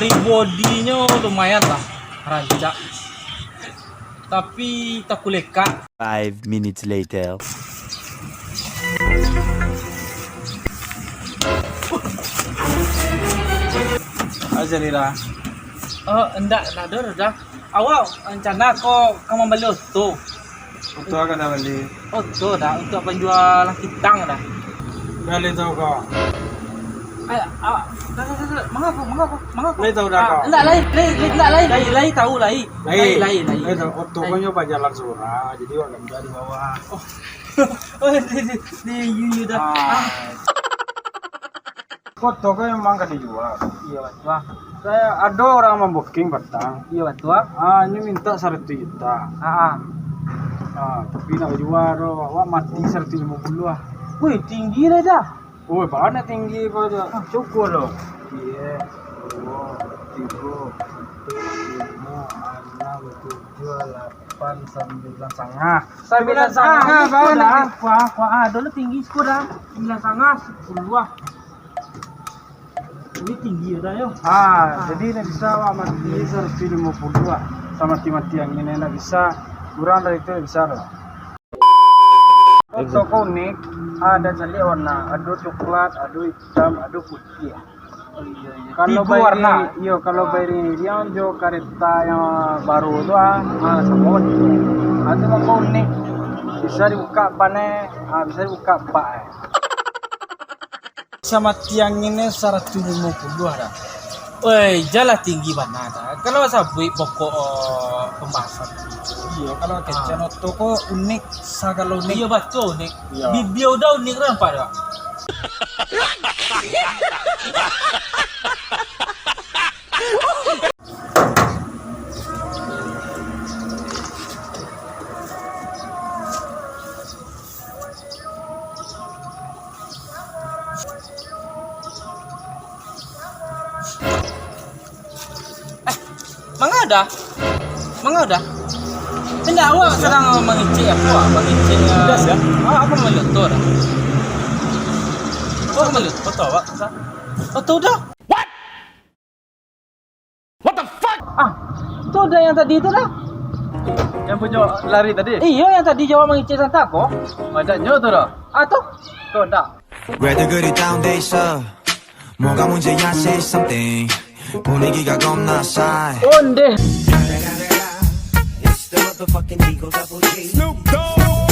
dari bodinya lumayan lah rancak, tapi tak kuleka. 5 minutes later. Aja Lira. Enggak ada dah. Awak rencana kau kamu beli tu. Itu akan dah beli. Tu dah untuk penjual kitang dah. Beli tahu kau. Mengapa? Beli tahu dah kau. Enggak lain tahu lain. Itu kau nyoba jalan surah, jadi wak gak di bawah. Di you dah. Foto kau memang kan dijual. Iya betul. Saya ada orang membooking batang. Iya betul. Ini minta 1 juta. Tapi nak jual wak mati 150 lah. Wih tinggi lah dah. Oh, banyak tinggi kau tu. Cukup loh. Iya. 2, 3, 4, 5, 6, 7, 8, 9 sangat. 9 sangat dah. Kuah dulu tinggi sudah. 9 sangat 10 lah. Ini tinggi dah yo. Jadi nak bisa wak mati 150 lah. Sama mati yang ini nak bisa kurang dari itu bisa loh. Toko unik, ada jadi warna, ada coklat, ada hitam, ada putih. Kalau warna, kalau beri yang jo kereta yang baru tu semua itu. Ada toko unik, bisa dibuka pane, bisa dibuka bak. Sama tiang ini 150 ada. Woi, jalan tinggi mana dah. Kalau sabui pokok pembahasan. Iya, kalau kecil toko unik, sagala unik. Iya betul unik. Iya. Bibio dah unik kan pada. Mengada? Tidak awak sedang mengicik apa? Mengicik gas ya? Apa meletup dah? Apa meletup? Betul awak? Betul dah? What the fuck? Itu dah yang tadi itu dah. Yang punya lari tadi? Iya yang tadi jawab mengicik Santako. Macamnya tu dah. Tuh dah. 왜들 그리 다운돼 있어 뭐가 문제야 say something 분위기가 겁나 싸해 Onde. It's the motherfucking Eagle Double G. Snoop Dogg